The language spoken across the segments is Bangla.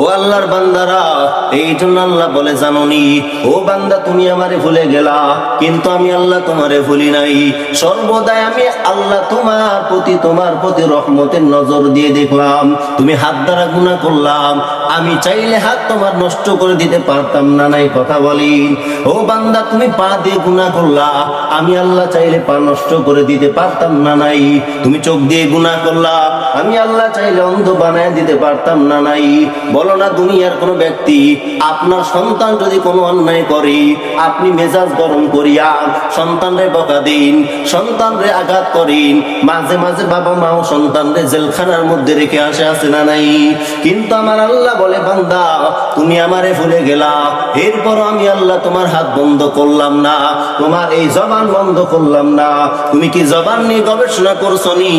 ও আল্লাহর বান্দারা, এই জন্য আল্লাহ বলে জানোনি ও বান্দা তুমি আমারে ভুলে গেলা, কিন্তু আমি আল্লাহ তোমারে ভুলি নাই। সর্বদাই আমি আল্লাহ তোমার প্রতি রহমতের নজর দিয়ে দেখলাম। তুমি হাত দ্বারা গুনাহ করলাম, আমি চাইলে হাত তোমার নষ্ট করে দিতে পারতাম না, নাই কথা বলি। ও বান্দা তুমি পা দিয়ে গুনাহ করলা, আমি আল্লাহ চাইলে পা নষ্ট করে দিতে পারতাম না, নাই। তুমি চোখ দিয়ে গুনাহ করলা, আমি আল্লাহ চাইলে অন্ধ বানায় দিতে পারতাম না, নাই। বলো না দুনিয়ার কোন ব্যক্তি আপনার সন্তান যদি কোনো অন্যায় করে আপনি মেজাজ গরম করিয়া সন্তানরে বকা দিন, সন্তানরে আঘাত করেন, মাঝে মাঝে বাবা মাও সন্তানরে জেলখানার মধ্যে রেখে আছে না নাই? কিন্তু আমার আল্লাহ বলে বান্দা তুমি আমারে ভুলে গেলা, এরপর আমি আল্লাহ তোমার হাত বন্ধ করলাম না, তোমার এই জবান বন্ধ করলাম না। তুমি কি জবান নিয়ে গবেষণা করছো নি?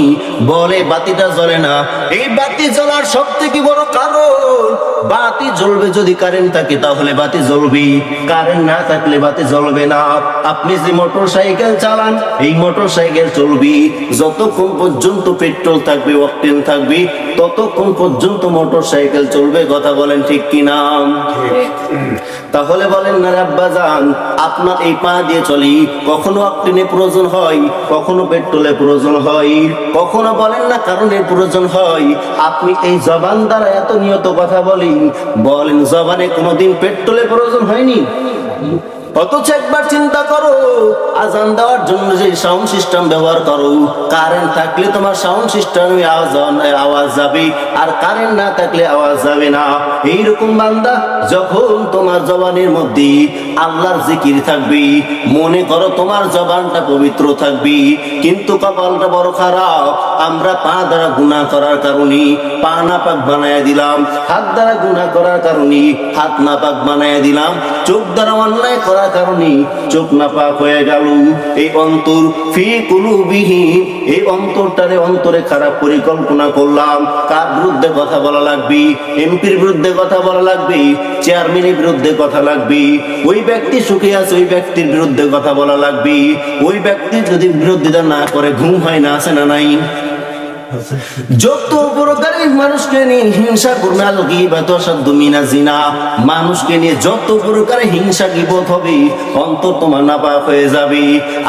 বলে বাতিটা জ্বলে না। এই বাতি জ্বলার সব থেকে বড় কারণ, বাতি জ্বলবে যদি কারেন্ট থাকে তাহলে বাতি জ্বলবে, কারেন্ট না থাকলে বাতি জ্বলবে না। আপনি যে মোটর সাইকেল চালান, এই মোটর সাইকেল চলবে যতক্ষণ পর্যন্ত পেট্রোল থাকবে, অকটেন থাকবে, ততক্ষণ পর্যন্ত মোটর সাইকেল চলবে। কথা বলেন ঠিক কিনা? তাহলে বলেন না আব্বাজান, আপনার এই পা দিয়ে চলি, কখনো অকটেনের প্রয়োজন হয়, কখনো পেট্রোলের প্রয়োজন হয়, কখনো বলেন না কারণের প্রয়োজন হয়। আপনি এই জবান দ্বারা এত নিয়ত কথা বলেন জবানে কোনোদিন পেট্রোলের প্রয়োজন হয়নি? অথচ একবার চিন্তা করো, আজান দেওয়ার জন্য যে সাউন্ড সিস্টেম ব্যবহার করো, কারেন্ট থাকলে তোমার সাউন্ড সিস্টেমে আওয়াজ যাবে, আর কারেন্ট না থাকলে আওয়াজ যাবে না। এইরকম বান্দা যখন তোমার জবানের মধ্যে আল্লাহর জিকির থাকবে, মনে করো তোমার জবানটা পবিত্র থাকবে, কিন্তু কপালটা বড় খারাপ। আমরা পা দ্বারা গুনাহ করার কারণে পা নাপাক বানায় দিলাম, হাত দ্বারা গুনাহ করার কারণে হাত নাপাক বানায় দিলাম, চোখ দ্বারা অন্যায় করার কারণে চোখ নাপাক হয়ে গেল। এই অন্তর ফি কুলুবিহিম, এই অন্তরে খারাপ পরিকল্পনা করলাম। কার বিরুদ্ধে কথা বলা লাগবে? এমপির বিরুদ্ধে কথা বলা লাগবে, চেয়ারম্যানের বিরুদ্ধে কথা লাগবে। ওই ব্যক্তি সুখে আছে, ওই ব্যক্তির বিরুদ্ধে কথা বলা লাগবে। ওই ব্যক্তি যদি বিরোধিতা না করে ঘুম হয় না, আছে না নাই? যত প্রকারের মানুষকে নিয়ে হিংসা করবে, আল গীবাত আশাদ্দু মিনাজ জিনা, মানুষকে নিয়ে যত প্রকারের হিংসা গীবত হবে, অন্তর তোমার নাপাক হয়ে যাবে।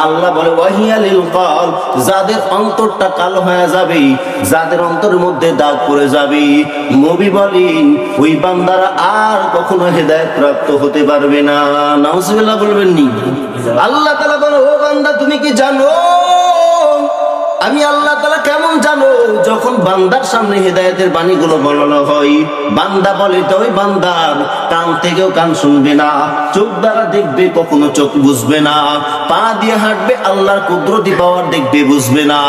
আল্লাহ বলে ওয়াহিয়া লিল কলব, যাদের অন্তরটা কালো হয়ে যাবে, যাদের অন্তরের মধ্যে দাগ পড়ে যাবে, নবী বলেন ওই বান্দারা আর কখনো হেদায়েত প্রাপ্ত হতে পারবে না। নাউজুবিল্লাহ বলবেন নি? আল্লাহ তাআলা বলে ও বান্দা তুমি কি জানো আমি আল্লাহ তাআলা কেমন জানো? যখন বান্দার সামনে হেদায়েতের বাণীগুলো বলানো হয়, বান্দা বলে তো ওই বান্দার কান থেকেও কান শুনবে না, চোখ দ্বারা দেখবে কখনো চোখ বুঝবে না, পা দিয়ে হাঁটবে আল্লাহর কুদরতি পাওয়ার দেখবে বুঝবে না,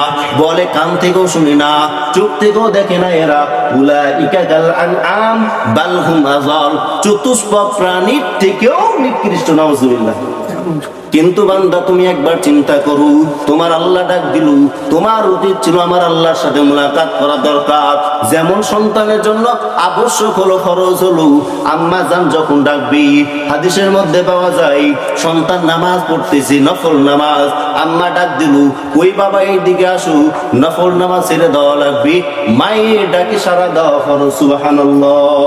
বলে কান থেকেও শুনে না, চোখ থেকেও দেখে না। এরা উলাইকা কাল আনআম বাল হুম আযাল, চতুষ্পদ প্রাণীর থেকেও নিকৃষ্ট। নাউজুবিল্লাহ। কিন্তু বান্দা তুমি একবার চিন্তা করো, তোমার আল্লাহ ডাক দিল, তোমার উচিত ছিল আমার আল্লাহর সাথে মুলাকাত করা দরকার। যেমন সন্তানের জন্য আবশ্যক হলো, ফরজ হলো, আম্মা জান যখন ডাকবি, হাদিসের মধ্যে পাওয়া যায় সন্তান নামাজ পড়তেছি, নফল নামাজ, আম্মা ডাক দিল ওই বাবা এই দিকে আসো, নফল নামাজ ছেড়ে দেওয়া লাগবে, মায়ের ডাকে সারা দেওয়া ফরজ। সুবহানাল্লাহ।